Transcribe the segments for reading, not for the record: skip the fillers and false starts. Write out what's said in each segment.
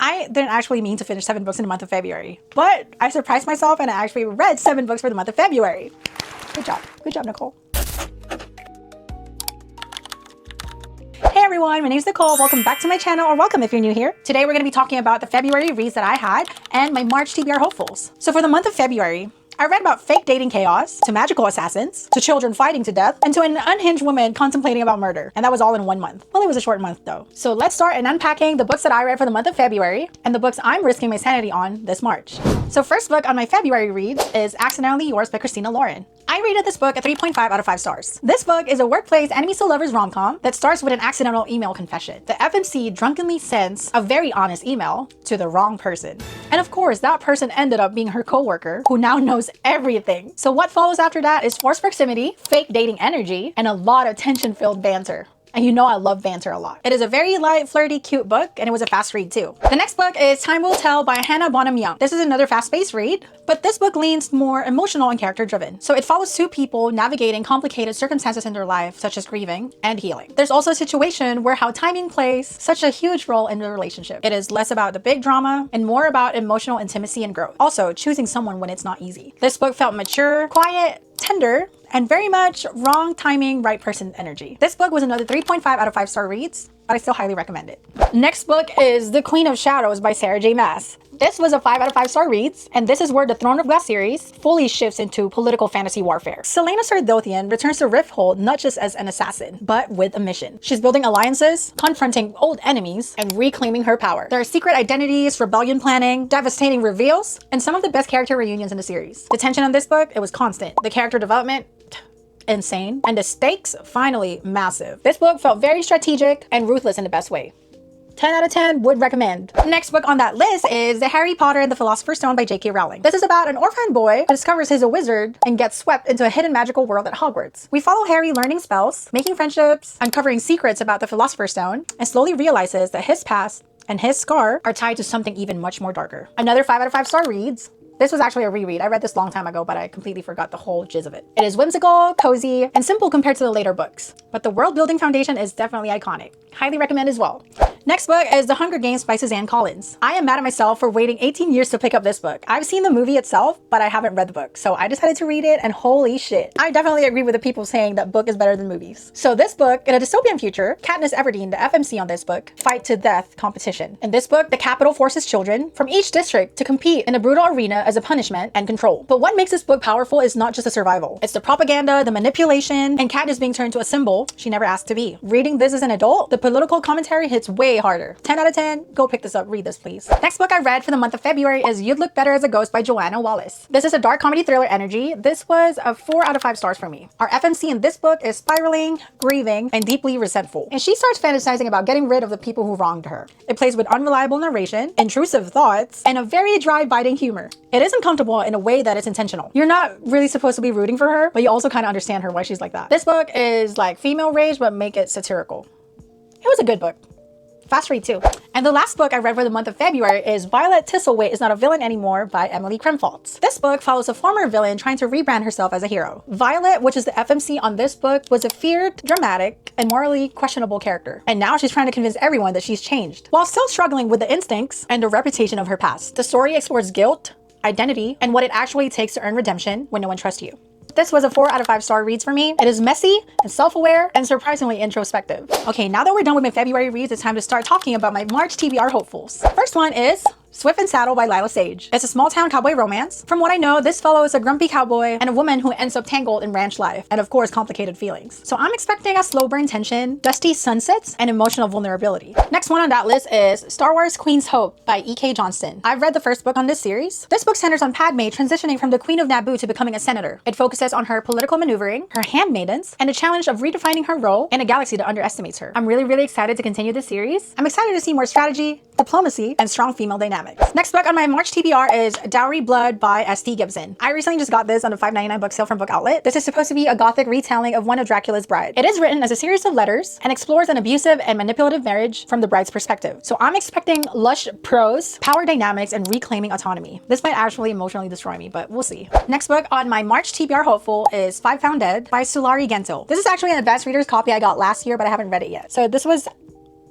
I didn't actually mean to finish 7 books in the month of February, but I surprised myself and I actually read 7 books for the month of February. Good job. Good job, Nicole. Hey everyone, my name is Nicole. Welcome back to my channel, or welcome if you're new here. Today we're going to be talking about the February reads that I had and my March TBR hopefuls. So for the month of February, I read about fake dating chaos, to magical assassins, to children fighting to death, and to an unhinged woman contemplating about murder. And that was all in 1 month. Well, it was a short month though. So let's start in unpacking the books that I read for the month of February and the books I'm risking my sanity on this March. So first book on my February reads is Accidentally Yours by Christina Lauren. I rated this book a 3.5 out of 5 stars. This book is a workplace enemies to lovers rom-com that starts with an accidental email confession. The FMC drunkenly sends a very honest email to the wrong person. And of course, that person ended up being her coworker who now knows everything. So what follows after that is forced proximity, fake dating energy, and a lot of tension-filled banter. And you know I love banter a lot. It is a very light, flirty, cute book, and it was a fast read too. The next book is Time Will Tell by Hannah Bonam-Young. This is another fast-paced read, but this book leans more emotional and character-driven. So it follows 2 people navigating complicated circumstances in their life, such as grieving and healing. There's also a situation where how timing plays such a huge role in the relationship. It is less about the big drama and more about emotional intimacy and growth. Also, choosing someone when it's not easy. This book felt mature, quiet, tender, and very much wrong timing, right person energy. This book was another 3.5 out of 5 star reads, but I still highly recommend it. Next book is The Queen of Shadows by Sarah J. Maas. This was a 5 out of 5 star reads, and this is where the Throne of Glass series fully shifts into political fantasy warfare. Selena Sardothian returns to Rifthold not just as an assassin, but with a mission. She's building alliances, confronting old enemies, and reclaiming her power. There are secret identities, rebellion planning, devastating reveals, and some of the best character reunions in the series. The tension on this book, it was constant. The character development, insane, and the stakes finally massive. This book felt very strategic and ruthless in the best way. 10 out of 10 would recommend. Next book on that list is The Harry Potter and the Philosopher's Stone by J.K. Rowling. This is about an orphan boy who discovers he's a wizard and gets swept into a hidden magical world at Hogwarts. We follow Harry learning spells, making friendships, uncovering secrets about the Philosopher's Stone, and slowly realizes that his past and his scar are tied to something even much more darker. Another 5 out of 5 star reads. This was actually a reread. I read this a long time ago, but I completely forgot the whole jizz of it. It is whimsical, cozy, and simple compared to the later books, but the world building foundation is definitely iconic. Highly recommend as well. Next book is The Hunger Games by Suzanne Collins. I am mad at myself for waiting 18 years to pick up this book. I've seen the movie itself, but I haven't read the book, so I decided to read it, and holy shit. I definitely agree with the people saying that book is better than movies. So this book, in a dystopian future, Katniss Everdeen, the FMC on this book, fight to death competition. In this book, the capital forces children from each district to compete in a brutal arena as a punishment and control. But what makes this book powerful is not just the survival. It's the propaganda, the manipulation, and Katniss being turned to a symbol she never asked to be. Reading this as an adult, the political commentary hits way harder. 10 out of 10, go pick this up, read this please. Next book I read for the month of February is You'd Look Better as a Ghost by Joanna Wallace. This is a dark comedy thriller energy. This was a 4 out of 5 stars for me. Our FMC in this book is spiraling, grieving, and deeply resentful. And she starts fantasizing about getting rid of the people who wronged her. It plays with unreliable narration, intrusive thoughts, and a very dry, biting humor. It isn't comfortable in a way that is intentional. You're not really supposed to be rooting for her, but you also kind of understand her why she's like that. This book is like female rage, but make it satirical. It was a good book. Fast read too. And the last book I read for the month of February is Violet Thistlewait Is Not a Villain Anymore by Emily Kremfaltz. This book follows a former villain trying to rebrand herself as a hero. Violet, which is the FMC on this book, was a feared, dramatic, and morally questionable character. And now she's trying to convince everyone that she's changed, while still struggling with the instincts and the reputation of her past. The story explores guilt, identity, and what it actually takes to earn redemption when no one trusts you. This was a 4 out of 5 star reads for me. It is messy and self-aware and surprisingly introspective. Okay, now that we're done with my February reads, it's time to start talking about my March TBR hopefuls. First one is Swift and Saddle by Lila Sage. It's a small town cowboy romance. From what I know, this follows a grumpy cowboy and a woman who ends up tangled in ranch life and of course complicated feelings. So I'm expecting a slow burn tension, dusty sunsets, and emotional vulnerability. Next one on that list is Star Wars Queen's Hope by E.K. Johnston. I've read the first book on this series. This book centers on Padme transitioning from the Queen of Naboo to becoming a senator. It focuses on her political maneuvering, her handmaidens, and the challenge of redefining her role in a galaxy that underestimates her. I'm really excited to continue this series. I'm excited to see more strategy, diplomacy, and strong female dynamics. Next book on my March TBR is Dowry of Blood by S.T. Gibson. I recently just got this on a $5.99 book sale from Book Outlet. This is supposed to be a gothic retelling of one of Dracula's brides. It is written as a series of letters and explores an abusive and manipulative marriage from the bride's perspective. So I'm expecting lush prose, power dynamics, and reclaiming autonomy. This might actually emotionally destroy me, but we'll see. Next book on my March TBR hopeful is Five Found Dead by Sulari Gento. This is actually an advanced reader's copy I got last year, but I haven't read it yet. So this was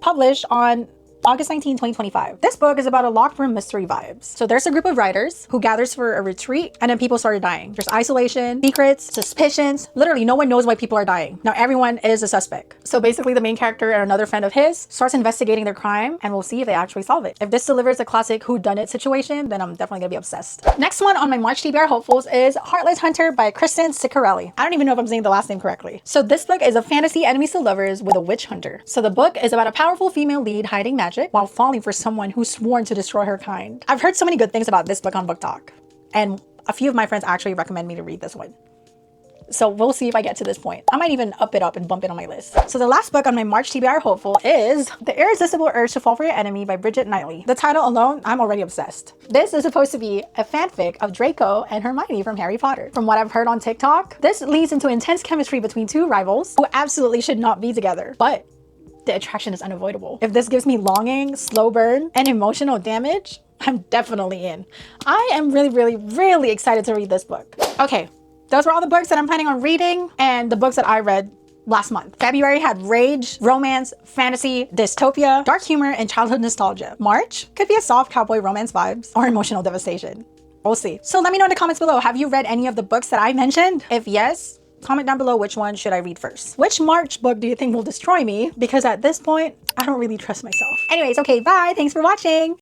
published on August 19, 2025. This book is about a locked room mystery vibes. So there's a group of writers who gathers for a retreat, and then people started dying. There's isolation, secrets, suspicions. Literally, no one knows why people are dying. Now everyone is a suspect. So basically the main character and another friend of his starts investigating their crime, and we'll see if they actually solve it. If this delivers a classic whodunit situation, then I'm definitely gonna be obsessed. Next one on my March TBR hopefuls is Heartless Hunter by Christina. I don't even know if I'm saying the last name correctly. So this book is a fantasy enemies to lovers with a witch hunter. So the book is about a powerful female lead hiding magic while falling for someone who's sworn to destroy her kind. I've heard so many good things about this book on Book Talk, and a few of my friends actually recommend me to read this one. So we'll see if I get to this point. I might even up it up and bump it on my list. So the last book on my March TBR hopeful is The Irresistible Urge to Fall for Your Enemy by Bridget Knightley. The title alone, I'm already obsessed. This is supposed to be a fanfic of Draco and Hermione from Harry Potter. From what I've heard on TikTok, this leads into intense chemistry between two rivals who absolutely should not be together, but the attraction is unavoidable. If this gives me longing, slow burn, and emotional damage, I'm definitely in. I am really excited to read this book. Okay. Those were all the books that I'm planning on reading and the books that I read last month. February had rage, romance, fantasy, dystopia, dark humor, and childhood nostalgia. March could be a soft cowboy romance vibes or emotional devastation. We'll see. So let me know in the comments below, have you read any of the books that I mentioned? If yes, comment down below which one should I read first. Which March book do you think will destroy me? Because at this point, I don't really trust myself. Anyways, okay, bye. Thanks for watching.